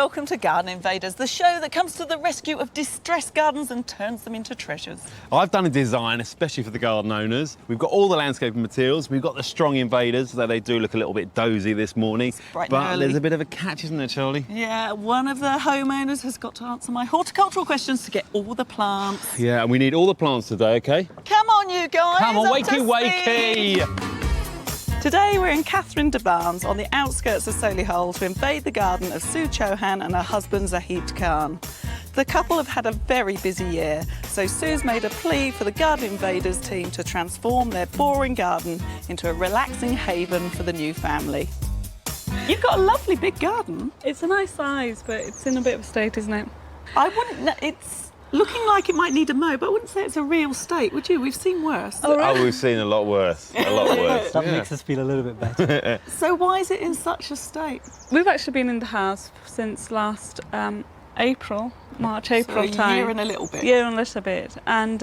welcome to Garden Invaders, the show that comes to the rescue of distressed gardens and turns them into treasures. I've done a design especially for the garden owners. We've got all the landscaping materials, we've got the strong invaders, though they do look a little bit dozy this morning. Bright and but early. there's a bit of a catch, isn't there, Charlie? Yeah, one of the homeowners has got to answer my horticultural questions to get all the plants. Yeah, and we need all the plants today, OK? Come on, you guys. Come on, up to wakey, speed. wakey! Today we're in Catherine de Barnes on the outskirts of Solihull to invade the garden of Sue Chauhan and her husband Zahid Khan. The couple have had a very busy year, so Sue's made a plea for the Garden Invaders team to transform their boring garden into a relaxing haven for the new family. You've got a lovely big garden. It's a nice size, but it's in a bit of a state, isn't it? I wouldn't, it's looking like it might need a mow, but I wouldn't say it's a real state, would you? We've seen worse. Oh, we've seen a lot worse, a lot worse. That makes us feel a little bit better. So why is it in such a state? We've actually been in the house since last April So a time. year and a little bit. Year and a little bit. And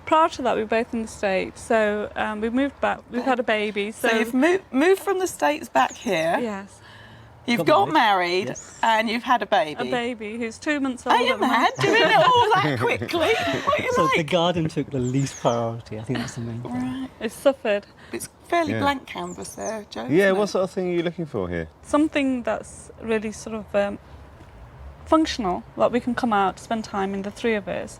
prior to that, we were both in the States. So we moved back. We've had a baby. So you've moved from the States back here. Yes, You've Got got married, Yes. and you've had a baby. a baby who's 2 months old. Are you at the mad? moment. Doing it all that quickly? What are you So the like? garden took the least priority. I think that's the main thing. Right. It's suffered. It's fairly Yeah. blank canvas there, Joe. Yeah, isn't what it? sort of thing are you looking for here? Something that's really sort of functional, that we can come out, spend time in, the three of us.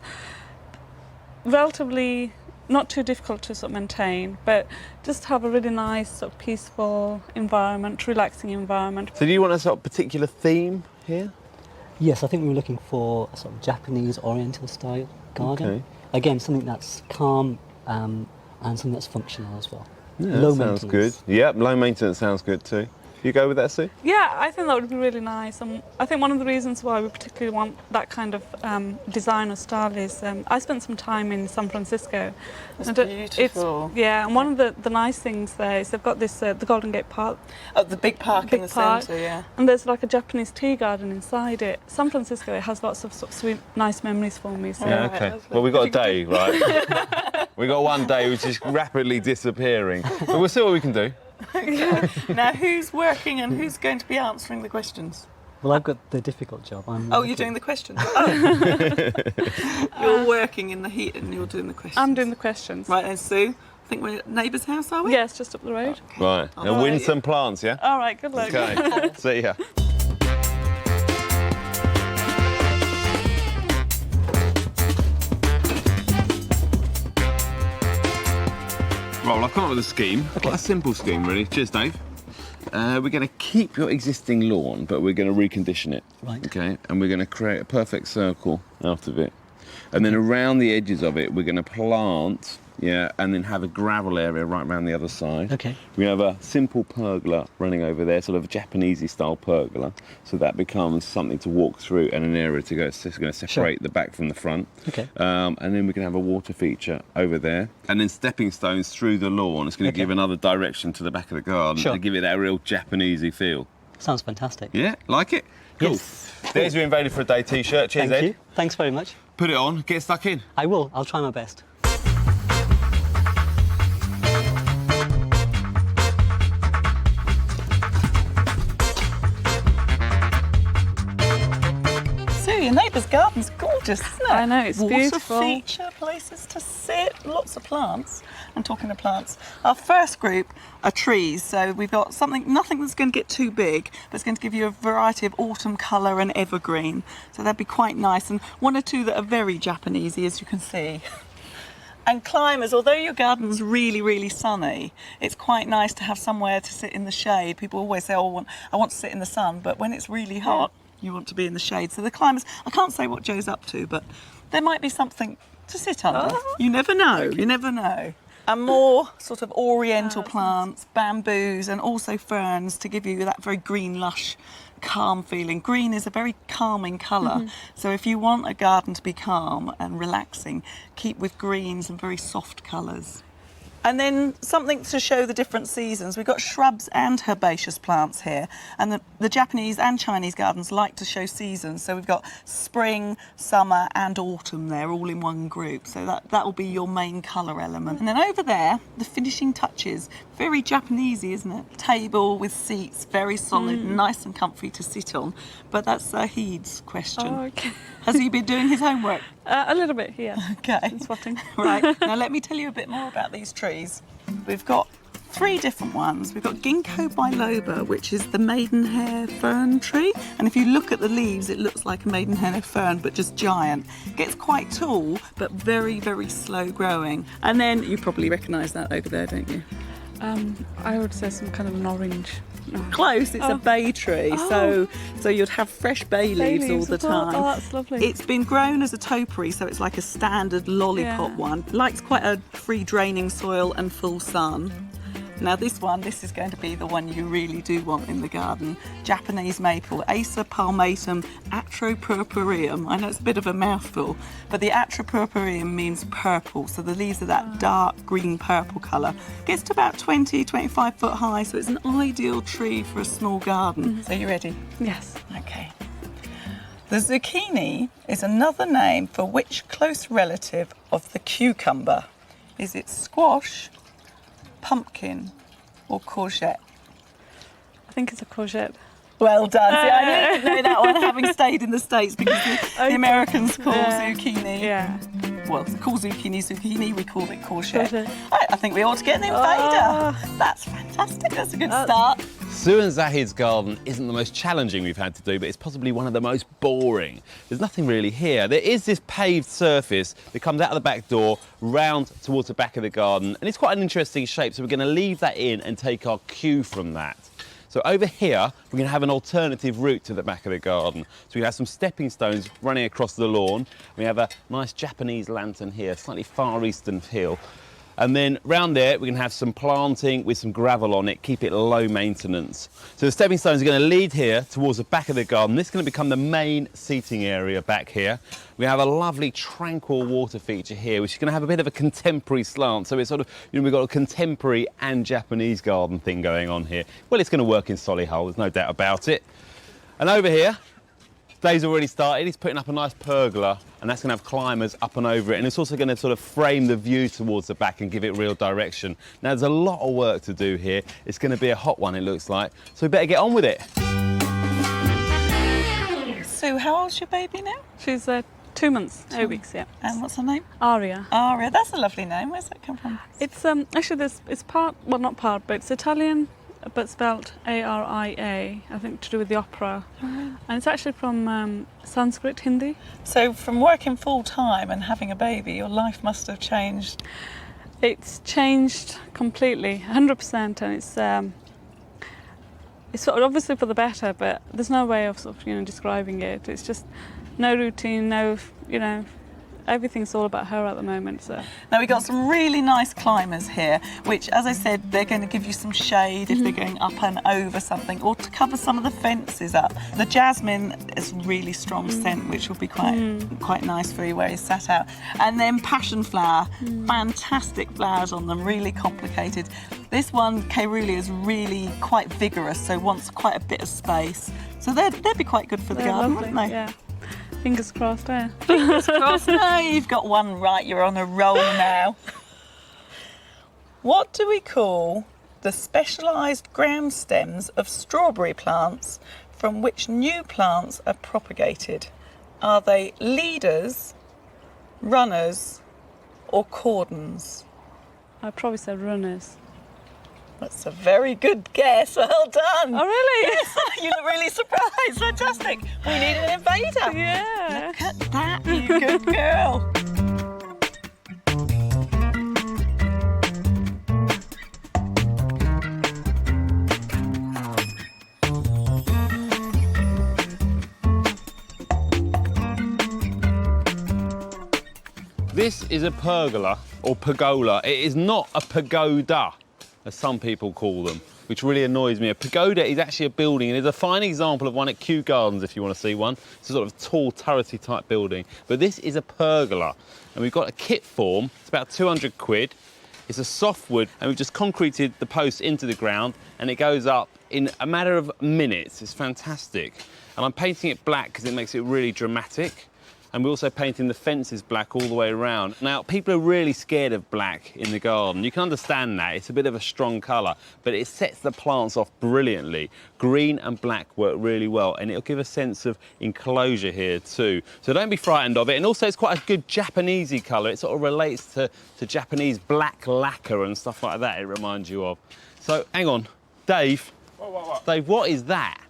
Relatively not too difficult to sort of maintain, but just have a really nice, sort of peaceful environment, relaxing environment. So do you want a sort of particular theme here? Yes, I think we were looking for a sort of Japanese Oriental style garden. Okay. Again, something that's calm and something that's functional as well. Yeah, Low that sounds good. maintenance. Yep, low maintenance sounds good too. You go with that, Sue? Yeah, I think that would be really nice. And I think one of the reasons why we particularly want that kind of design or style is I spent some time in San Francisco. It's and beautiful. Yeah, and one of the nice things there is they've got this, the Golden Gate Park, Oh, the big park in Big the park. centre, yeah. and there's like a Japanese tea garden inside it. San Francisco, it has lots of sort of sweet, nice memories for me. So Yeah, Right, okay. lovely. Well, we've got a day, right? We've got one day which is rapidly disappearing. But we'll see what we can do. Now, who's working and who's going to be answering the questions? Well, I've got the difficult job. Oh, you're doing the questions? Oh. You're working in the heat and you're doing the questions. I'm doing the questions. Right, and Sue, I think we're at neighbour's house, are we? Yeah, it's just up the road. Right. All And win right. some plants, yeah? All right, good luck. Okay. See ya. Well, I've come up with a scheme. Quite a simple scheme, really. Cheers, Dave. We're going to keep your existing lawn, but we're going to recondition it. Right. Okay. And we're going to create a perfect circle out of it. And then around the edges of it, we're going to plant, yeah, and then have a gravel area right around the other side. Okay. We have a simple pergola running over there, sort of a Japanesey style pergola. So that becomes something to walk through and an area to go. It's just going to separate the back from the front. Okay. And then we can have a water feature over there. And then stepping stones through the lawn. It's going to Okay. give another direction to the back of the garden Sure. to give it that real Japanesey feel. Sounds fantastic. Yeah, like it? Cool. Yes. There's your Invaded for a Day t-shirt. Cheers, Thank Ed. you. Thanks very much. Put it on, get stuck in. I will. I'll try my best. Sue, your neighbour's garden's gorgeous, isn't it? I know, it's Water beautiful. feature, places to sit, lots of plants. I'm talking of plants. Our first group are trees, so we've got nothing that's going to get too big, but it's going to give you a variety of autumn colour and evergreen. So that'd be quite nice, and one or two that are very Japanesey, as you can see. And climbers, although your garden's really, really sunny, it's quite nice to have somewhere to sit in the shade. People always say, oh, I want to sit in the sun, but when it's really hot, you want to be in the shade. So the climbers, I can't say what Joe's up to, but there might be something to sit under. You never know, you never know. And more sort of oriental plants, bamboos, and also ferns to give you that very green, lush, calm feeling. Green is a very calming colour. So if you want a garden to be calm and relaxing, keep with greens and very soft colours. And then something to show the different seasons. We've got shrubs and herbaceous plants here. And the Japanese and Chinese gardens like to show seasons. So we've got spring, summer and autumn there, all in one group. So that will be your main colour element. And then over there, the finishing touches. Very Japanesey, isn't it? Table with seats, very solid, nice and comfy to sit on. But that's Zahid's question. Oh, okay. Has he been doing his homework? A little bit, yeah. Okay. And spotting. Right, now let me tell you a bit more about these trees. We've got 3 different ones. We've got Ginkgo biloba, which is the maidenhair fern tree. And if you look at the leaves, it looks like a maidenhair fern, but just giant. Gets quite tall, but very, very slow growing. And then you probably recognise that over there, don't you? I would say some kind of an orange. No. Close, it's a bay tree, so you'd have fresh bay leaves all the time. Oh, that's lovely. It's been grown as a topiary, so it's like a standard lollipop one. Likes quite a free draining soil and full sun. Now this is going to be the one you really do want in the garden. Japanese maple, Acer palmatum atropurpureum. I know it's a bit of a mouthful, but the atropurpureum means purple, so the leaves are that dark green purple colour. Gets to about 20, 25 foot high, so it's an ideal tree for a small garden. So you ready? Yes. Okay. The zucchini is another name for which close relative of the cucumber? Is it squash, pumpkin or courgette? I think it's a courgette. Well done. See, I didn't know that one, having stayed in the States, because the Americans call zucchini. Yeah. Well, they call zucchini, we call it courgette. Courgette. I think we ought to get an invader. That's fantastic. That's a good start. Sue and Zahid's garden isn't the most challenging we've had to do, but it's possibly one of the most boring. There's nothing really here. There is this paved surface that comes out of the back door, round towards the back of the garden, and it's quite an interesting shape, so we're going to leave that in and take our cue from that. So over here, we're going to have an alternative route to the back of the garden. So we have some stepping stones running across the lawn. We have a nice Japanese lantern here, slightly far eastern hill. And then round there, we're going to have some planting with some gravel on it, keep it low maintenance. So the stepping stones are going to lead here towards the back of the garden. This is going to become the main seating area back here. We have a lovely tranquil water feature here, which is going to have a bit of a contemporary slant. So it's sort of, we've got a contemporary and Japanese garden thing going on here. Well, it's going to work in Solihull, there's no doubt about it. And over here, Dave's already started. He's putting up a nice pergola, and that's going to have climbers up and over it, and it's also going to sort of frame the view towards the back and give it real direction. Now, there's a lot of work to do here. It's going to be a hot one, it looks like, so we better get on with it. Sue, how old's your baby now? She's 2 months, 2 weeks, yeah. And what's her name? Aria. Aria. That's a lovely name. Where's that come from? It's actually it's part, well, not part, but it's Italian, but spelt Aria, I think to do with the opera. And it's actually from Sanskrit, Hindi. So from working full time and having a baby, your life must have changed. It's changed completely, 100%, and it's sort of obviously for the better, but there's no way of sort of, describing it. It's just no routine, no, everything's all about her at the moment. So now we've got some really nice climbers here, which, as I said, they're going to give you some shade if they're going up and over something, or to cover some of the fences up. The jasmine is really strong scent, which will be quite nice for you where you sat out. And then passion flower, fantastic flowers on them, really complicated. This one, Caerulea, is really quite vigorous, so wants quite a bit of space. So they'd be quite good for the garden, lovely, wouldn't they? Yeah. Fingers crossed, eh? Fingers crossed. No, you've got one right. You're on a roll now. What do we call the specialised ground stems of strawberry plants from which new plants are propagated? Are they leaders, runners, or cordons? I'd probably say runners. That's a very good guess. Well done. Oh, really? Yes, you look really surprised. Fantastic. We need an invader. Yeah. Look at that, you good girl. This is a pergola, or pergola. It is not a pagoda, as some people call them, which really annoys me. A pagoda is actually a building, and it's a fine example of one at Kew Gardens if you want to see one. It's a sort of tall, turrety type building. But this is a pergola, and we've got a kit form. It's about 200 quid. It's a soft wood, and we've just concreted the post into the ground, and it goes up in a matter of minutes. It's fantastic. And I'm painting it black because it makes it really dramatic. And we're also painting the fences black all the way around. Now, people are really scared of black in the garden. You can understand that. It's a bit of a strong colour, but it sets the plants off brilliantly. Green and black work really well, and it'll give a sense of enclosure here too. So don't be frightened of it. And also, it's quite a good Japanesey colour. It sort of relates to Japanese black lacquer and stuff like that, it reminds you of. So, hang on. Dave. What? Dave, what is that?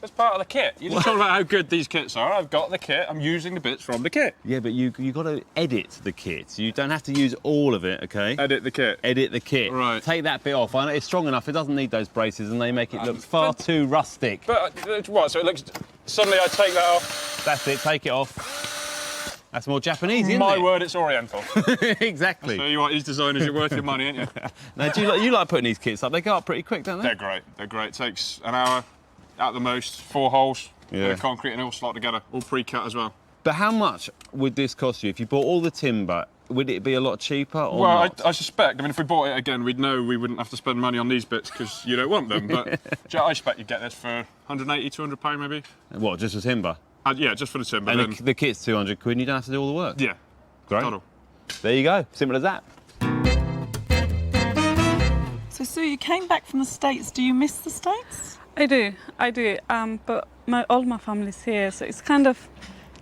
That's part of the kit. You just talk about how good these kits are. I've got the kit. I'm using the bits from the kit. Yeah, but you got to edit the kit. You don't have to use all of it, okay? Edit the kit. Edit the kit. Right. Take that bit off. I know it's strong enough. It doesn't need those braces, and they make it look far too rustic. But what? So it looks. Suddenly I take that off. That's it. Take it off. That's more Japanese, isn't it? My word, it's Oriental. Exactly. So you want these designers? You're worth your money, aren't you? Now, you like putting these kits up? They go up pretty quick, don't they? They're great. They're great. Takes an hour. At the most, 4 holes, Yeah. bit of concrete, and it all slot together, all pre-cut as well. But how much would this cost you if you bought all the timber? Would it be a lot cheaper or Well, not? I suspect. I mean, if we bought it again, we'd know we wouldn't have to spend money on these bits because you don't want them. But I expect you'd get this for 180, 200 pound maybe. What, just for timber? Yeah, just for the timber. And then, the kit's 200 quid and you don't have to do all the work? yeah, Great. total. There you go. Simple as that. So, Sue, you came back from the States. Do you miss the States? I do. But all my family's here, so it's kind of,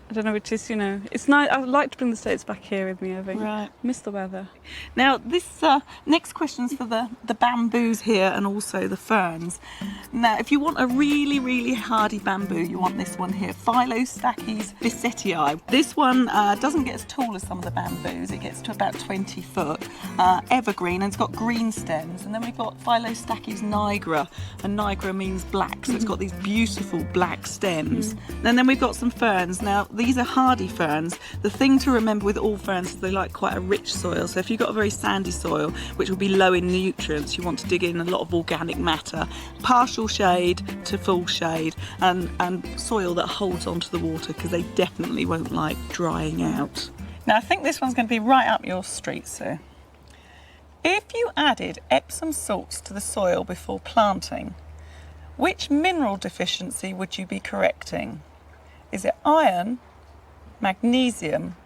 I don't know, which is, it's nice. I would like to bring the States back here with me, I think. Right. Miss the weather. Now, this next question's for the bamboos here and also the ferns. Now, if you want a really, really hardy bamboo, you want this one here, Phylostachys bissettii. This one doesn't get as tall as some of the bamboos. It gets to about 20 foot, evergreen, and it's got green stems. And then we've got Phylostachys nigra, and nigra means black, so it's got these beautiful black stems. And then we've got some ferns. Now, these are hardy ferns. The thing to remember with all ferns is they like quite a rich soil. So if you've got a very sandy soil, which will be low in nutrients, you want to dig in a lot of organic matter, partial shade to full shade, and soil that holds onto the water, because they definitely won't like drying out. Now, I think this one's going to be right up your street, Sue. If you added Epsom salts to the soil before planting, which mineral deficiency would you be correcting? Is it iron, magnesium,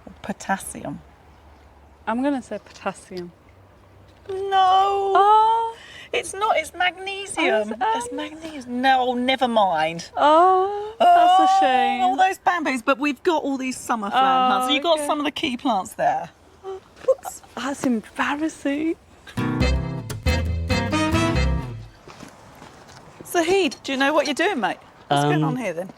or potassium? I'm going to say potassium. No, Oh, it's not. It's magnesium. Oh, It's magnesium. No, never mind. that's a shame. All those bamboos, but we've got all these summer flower plants. So you've got okay. some of the key plants there. That's embarrassing. Zahid, do you know what you're doing, mate? What's going on here then?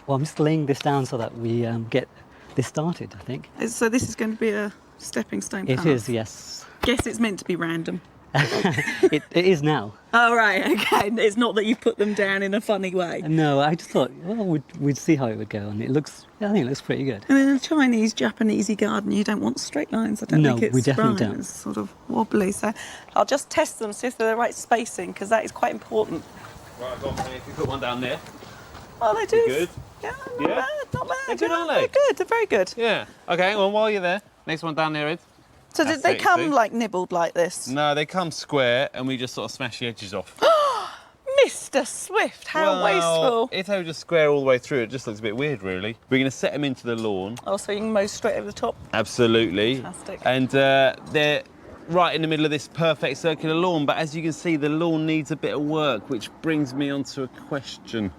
Well, I'm just laying this down so that we get this started, I think. So this is going to be a stepping stone path. It is, yes. Guess it's meant to be random. It is now. Oh, right, okay. It's not that you've put them down in a funny way. No, I just thought, well, we'd see how it would go, and I think it looks pretty good. And in a Chinese, Japanesey garden, you don't want straight lines. I don't No, think it's we definitely right. don't. It's sort of wobbly. So I'll just test them, see if they're the right spacing, because that is quite important. Right, go on, if you put one down there. Oh, they do. Good. Yeah, not Yeah? bad, not bad. They're good, aren't they? They're good, they're very good. Yeah. Okay, hang on, while you're there. Next one down there, Ed. So That's did they it, come see? like nibbled like this? No, they come square and we just sort of smash the edges off. Mr. Swift, how wasteful. If they were just square all the way through, it just looks a bit weird, really. We're going to set them into the lawn. Oh, so you can mow straight over the top? Absolutely. Fantastic. And they're right in the middle of this perfect circular lawn, but as you can see, the lawn needs a bit of work, which brings me on to a question.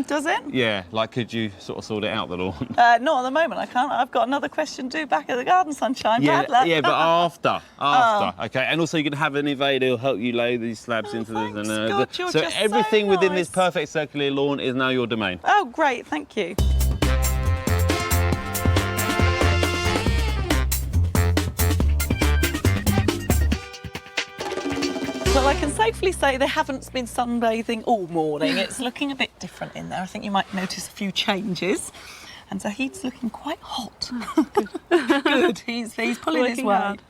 Does it? Yeah, like could you sort of sort it out, the lawn? Not at the moment, I can't. I've got another question due back at the garden, sunshine. Bad luck. Yeah, but after. Okay, and also you can have an invader who'll help you lay these slabs into thanks, this. God, you're so just so everything within this nice. perfect circular lawn is now your domain. Oh, great, thank you. Well, I can safely say they haven't been sunbathing all morning. It's looking a bit different in there. I think you might notice a few changes. And Zahid's looking quite hot. Good, he's pulling his Working weight. hard.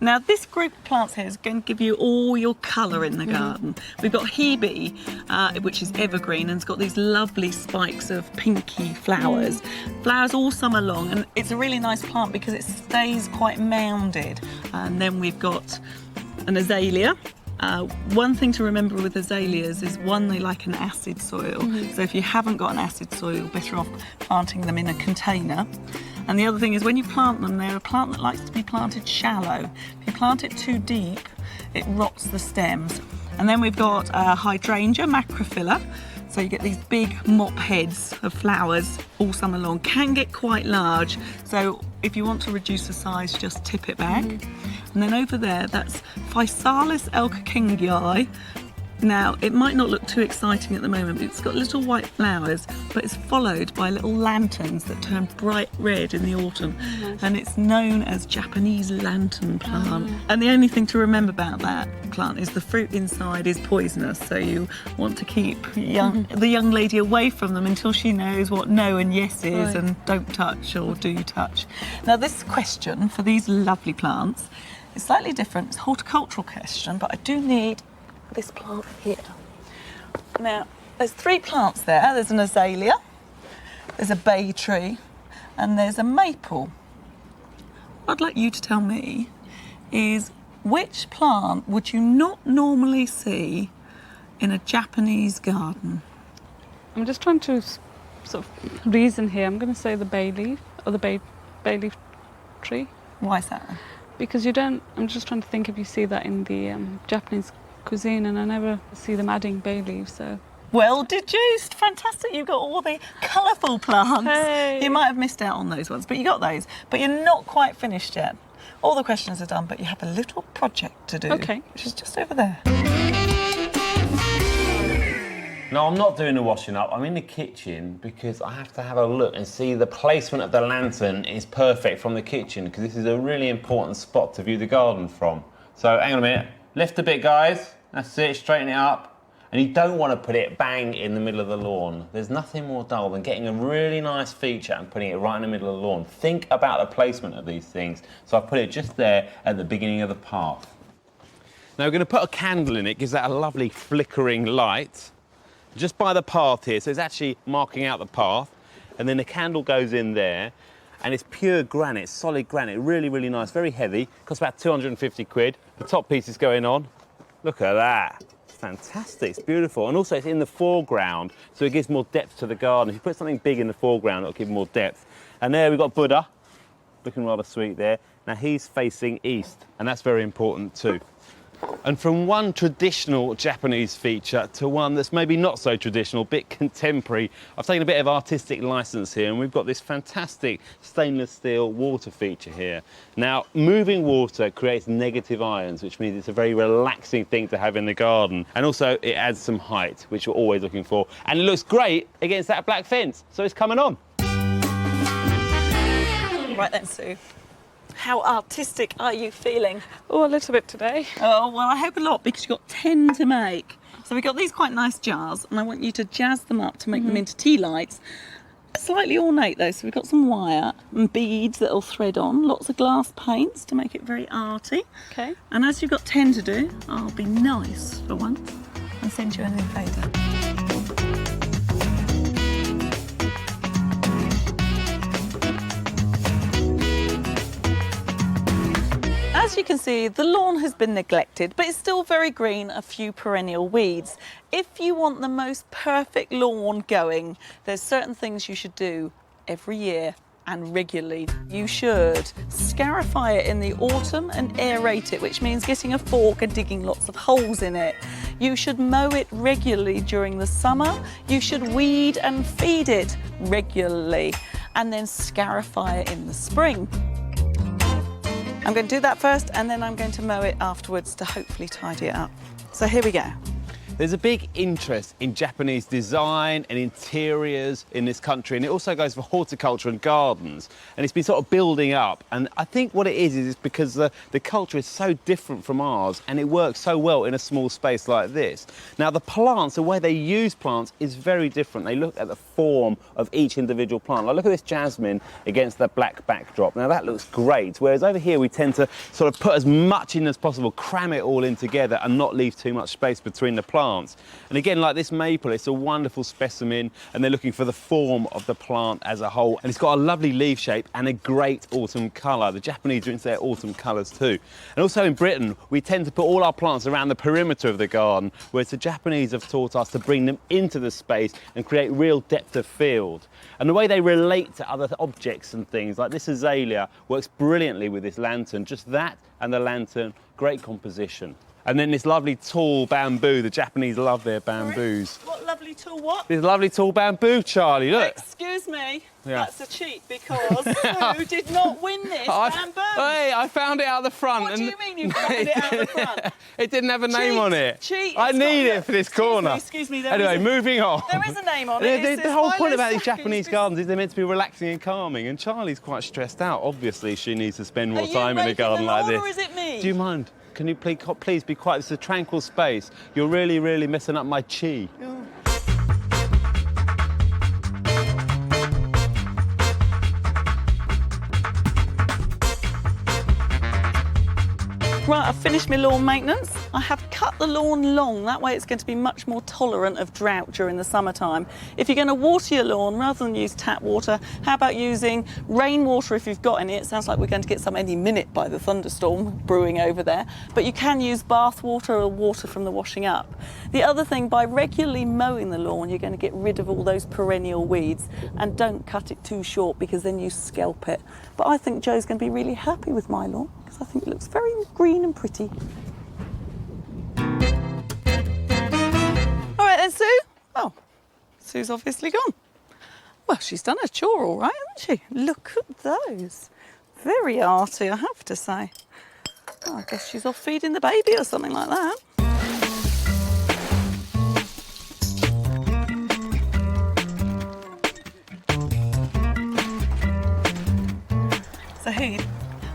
Now this group of plants here is going to give you all your colour in the garden. We've got Hebe, which is evergreen and it's got these lovely spikes of pinky flowers. Flowers all summer long, and it's a really nice plant because it stays quite mounded. And then we've got an azalea. One thing to remember with azaleas is, one, they like an acid soil. So if you haven't got an acid soil, you're better off planting them in a container. And the other thing is, when you plant them, they're a plant that likes to be planted shallow. If you plant it too deep, it rots the stems. And then we've got hydrangea macrophylla. So you get these big mop heads of flowers all summer long. Can get quite large, so if you want to reduce the size, just tip it back. And then over there, that's Physalis elkingii. Now, it might not look too exciting at the moment, but it's got little white flowers, but it's followed by little lanterns that turn bright red in the autumn. And it's known as Japanese lantern plant. And the only thing to remember about that plant is the fruit inside is poisonous, so you want to keep the young lady away from them until she knows what no and yes is, and don't touch or do touch. Now, this question for these lovely plants is slightly different. It's a horticultural question, but I do need this plant here. Now, there's 3 plants there. There's an azalea, there's a bay tree, and there's a maple. What I'd like you to tell me is, which plant would you not normally see in a Japanese garden? I'm just trying to sort of reason here. I'm going to say the bay leaf, or the bay leaf tree. Why is that? Because you don't, I'm just trying to think if you see that in the Japanese cuisine, and I never see them adding bay leaves, so. Well deduced, fantastic. You've got all the colourful plants. Hey. You might have missed out on those ones, but you got those. But you're not quite finished yet. All the questions are done, but you have a little project to do, Okay. which is just over there. No, I'm not doing the washing up. I'm in the kitchen because I have to have a look and see the placement of the lantern is perfect from the kitchen, because this is a really important spot to view the garden from. So hang on a minute. Lift a bit, guys. That's it, straighten it up. And you don't want to put it bang in the middle of the lawn. There's nothing more dull than getting a really nice feature and putting it right in the middle of the lawn. Think about the placement of these things. So I put it just there at the beginning of the path. Now we're going to put a candle in it, gives that a lovely flickering light. Just by the path here, so it's actually marking out the path. And then the candle goes in there. And it's pure granite, solid granite, really, really nice, very heavy. Costs about 250 quid. The top piece is going on. Look at that. It's fantastic, it's beautiful. And also it's in the foreground, so it gives more depth to the garden. If you put something big in the foreground, it'll give more depth. And there we've got Buddha, looking rather sweet there. Now he's facing east, and that's very important too. And from one traditional Japanese feature to one that's maybe not so traditional, a bit contemporary, I've taken a bit of artistic license here, and we've got this fantastic stainless steel water feature here. Now, moving water creates negative ions, which means it's a very relaxing thing to have in the garden. And also it adds some height, which we're always looking for. And it looks great against that black fence, so it's coming on. Right then, Sue. How artistic are you feeling? Oh, a little bit today. Oh, well, I hope a lot, because you've got 10 to make. So we've got these quite nice jars, and I want you to jazz them up to make them into tea lights. Slightly ornate though, so we've got some wire and beads that'll thread on, lots of glass paints to make it very arty. Okay. And as you've got 10 to do, I'll be nice for once and send you an invader. As you can see, the lawn has been neglected, but it's still very green, a few perennial weeds. If you want the most perfect lawn going, there's certain things you should do every year and regularly. You should scarify it in the autumn and aerate it, which means getting a fork and digging lots of holes in it. You should mow it regularly during the summer. You should weed and feed it regularly, and then scarify it in the spring. I'm going to do that first, and then I'm going to mow it afterwards to hopefully tidy it up. So here we go. There's a big interest in Japanese design and interiors in this country, and it also goes for horticulture and gardens, and it's been sort of building up. And I think what it is it's because the culture is so different from ours, and it works so well in a small space like this. Now the plants, the way they use plants is very different. They look at the form of each individual plant. Like look at this jasmine against the black backdrop. Now that looks great, whereas over here we tend to sort of put as much in as possible, cram it all in together and not leave too much space between the plants. And again, like this maple, it's a wonderful specimen, and they're looking for the form of the plant as a whole. And it's got a lovely leaf shape and a great autumn colour. The Japanese are into their autumn colours too. And also in Britain, we tend to put all our plants around the perimeter of the garden, whereas the Japanese have taught us to bring them into the space and create real depth of field. And the way they relate to other objects and things, like this azalea, works brilliantly with this lantern. Just that and the lantern, great composition. And then this lovely tall bamboo. The Japanese love their bamboos. What lovely tall what? This lovely tall bamboo, Charlie, look. Excuse me, Yeah. that's a cheat because Sue did not win this bamboo. Hey, I found it out the front. What do you mean you found it out the front? It didn't have a name on it. Cheat. I It's need got- it for this Excuse me, corner. Excuse me. Anyway, moving on. There is a name on it. The whole point about these Japanese gardens is they're meant to be relaxing and calming, and Charlie's quite stressed out. Obviously, she needs to spend more time in a garden like this. Or is it me? Do you mind? Can you please be quiet? It's a tranquil space. You're really, really messing up my chi. Right, I've finished my lawn maintenance. I have cut the lawn long, that way it's going to be much more tolerant of drought during the summertime. If you're going to water your lawn, rather than use tap water, how about using rainwater if you've got any? It sounds like we're going to get some any minute by the thunderstorm brewing over there. But you can use bath water or water from the washing up. The other thing, by regularly mowing the lawn, you're going to get rid of all those perennial weeds, and don't cut it too short because then you scalp it. But I think Joe's going to be really happy with my lawn because I think it looks very green and pretty. All right then, Sue. Oh, Sue's obviously gone. Well, she's done her chore all right, hasn't she? Look at those. Very arty, I have to say. Oh, I guess she's off feeding the baby or something like that. Zahid,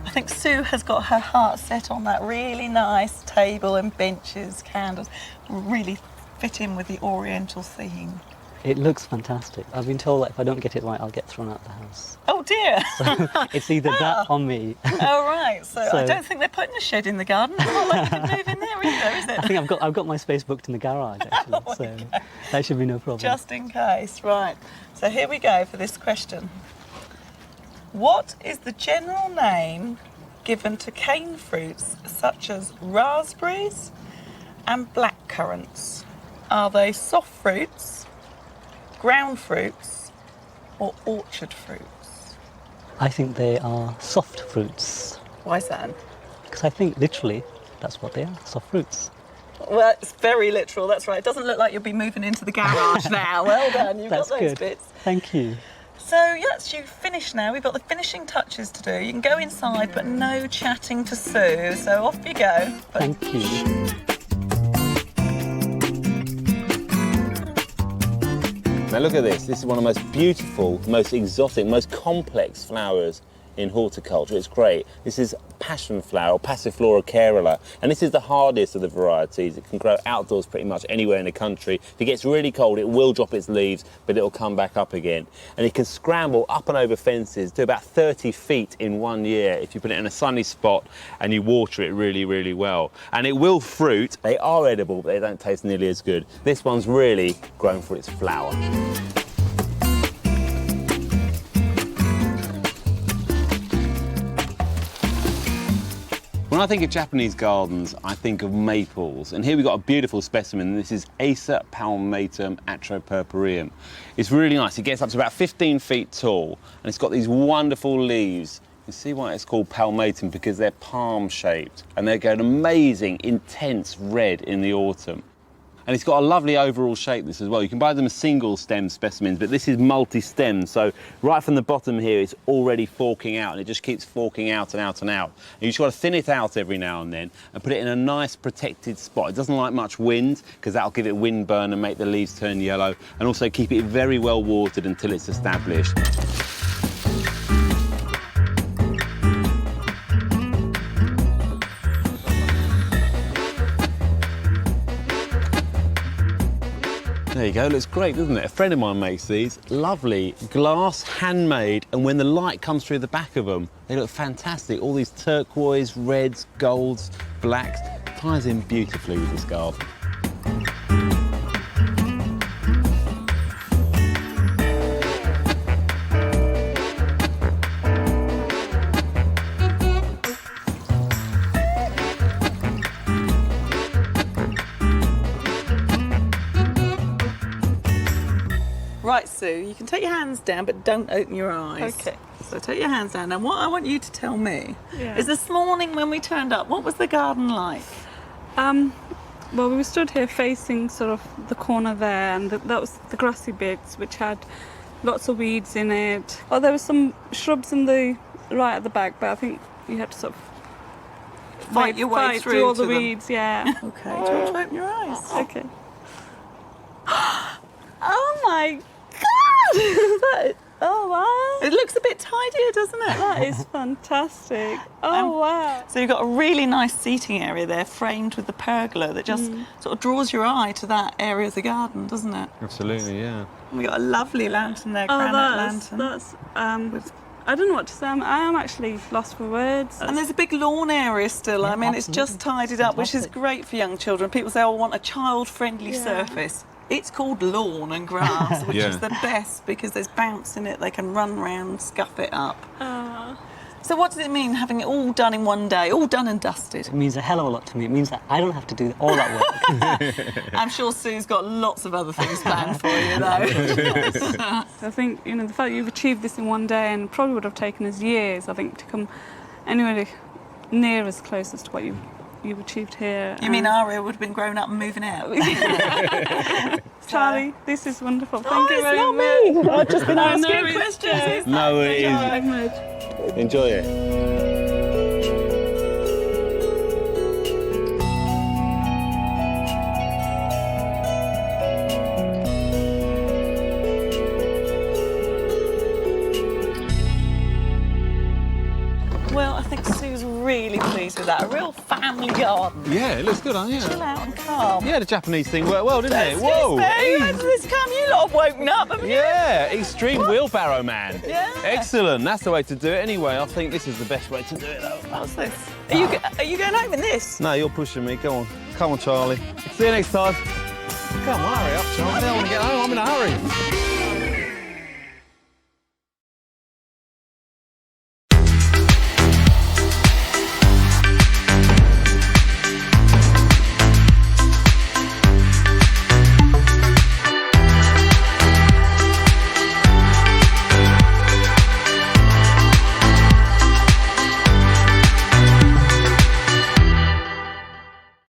I think Sue has got her heart set on that really nice table and benches, candles. Really fit in with the Oriental theme. It looks fantastic. I've been told that if I don't get it right, I'll get thrown out of the house. Oh dear. So it's either that or me. Oh right. So I So- don't think they're putting a shed in the garden. It's not like you can move in there either, is I it? think I've got my space booked in the garage actually, so that should be no problem. Just in case. Right. So here we go for this question. What is the general name given to cane fruits such as raspberries and blackcurrants? Are they soft fruits, ground fruits, or orchard fruits? I think they are soft fruits Why is that? because I think literally that's what they are, soft fruits. Well, it's very literal, that's right. It doesn't look like you'll be moving into the garage now. Well done, you've That's got those good. bits. Thank you. So, yes, you've finished now. We've got the finishing touches to do. You can go inside, but no chatting to Sue. So off you go. Thank you. Now look at this. This is one of the most beautiful, most exotic, most complex flowers in horticulture. It's great. This is passion flower, or Passiflora Kerala, and this is the hardest of the varieties. It can grow outdoors pretty much anywhere in the country. If it gets really cold, it will drop its leaves, but it'll come back up again. And it can scramble up and over fences to about 30 feet in 1 year if you put it in a sunny spot and you water it really, really well. And it will fruit. They are edible, but they don't taste nearly as good. This one's really grown for its flower. When I think of Japanese gardens, I think of maples. And here we've got a beautiful specimen. This is Acer palmatum atropurpureum. It's really nice. It gets up to about 15 feet tall, and it's got these wonderful leaves. You see why it's called palmatum, because they're palm-shaped, and they go an amazing, intense red in the autumn. And it's got a lovely overall shape, this as well. You can buy them as single stem specimens, but this is multi-stem. So right from the bottom here, it's already forking out, and it just keeps forking out and out and out. And you just got to thin it out every now and then and put it in a nice protected spot. It doesn't like much wind, because that'll give it wind burn and make the leaves turn yellow, and also keep it very well watered until it's established. There you go, looks great, doesn't it? A friend of mine makes these, lovely, glass, handmade, and when the light comes through the back of them, they look fantastic. All these turquoise, reds, golds, blacks, ties in beautifully with this garden. Right, Sue, you can take your hands down, but don't open your eyes. Okay. So take your hands down. And what I want you to tell me Yeah. is this morning when we turned up, what was the garden like? Well, we stood here facing sort of the corner there, and that was the grassy bits, which had lots of weeds in it. Oh, there were some shrubs in the right at the back, but I think you had to sort of Fight your way through all to the them. weeds. Yeah. Okay, do you want to open your eyes? Okay. Oh my God! Oh wow! It looks a bit tidier, doesn't it? That is fantastic. Oh wow! So you've got a really nice seating area there, framed with the pergola that just sort of draws your eye to that area of the garden, doesn't it? Absolutely, yeah. And we've got a lovely lantern there, Oh, granite that's lantern. I don't know what to say. I am actually lost for words. And there's a big lawn area still. I mean, it's just absolutely. tidied up, which is Fantastic. great for young children. People say, oh, I want a child-friendly Yeah. surface. It's called lawn and grass, which Yeah. is the best because there's bounce in it. They can run around, scuff it up. Ah. So what does it mean having it all done in one day, all done and dusted? It means a hell of a lot to me. It means that I don't have to do all that work. I'm sure Sue's got lots of other things planned for you, though. I think the fact that you've achieved this in one day, and probably would have taken us years, I think, to come anywhere near as close as to what you've achieved here. You mean Aria would have been grown up and moving out? Charlie, this is wonderful. Thank Oh, you it's very not much. me. I've just been I know asking it's questions. Jac. It's No, it Thank you is. very much. Enjoy it. Well, I think Sue's really pleased with that. A real family garden. Yeah, it looks good, huh? Chill Yeah. out and calm. Yeah, the Japanese thing worked well, didn't it? Excuse Whoa! me, hey. where did this come? You lot have woken up, haven't you? Yeah, extreme wheelbarrow man. Yeah. Excellent. That's the way to do it. Anyway, I think this is the best way to do it, though. What's this? Are you going home in this? No, you're pushing me. Go on. Come on, Charlie. See you next time. Come on, hurry up, Charlie. I don't want to get home. I'm in a hurry.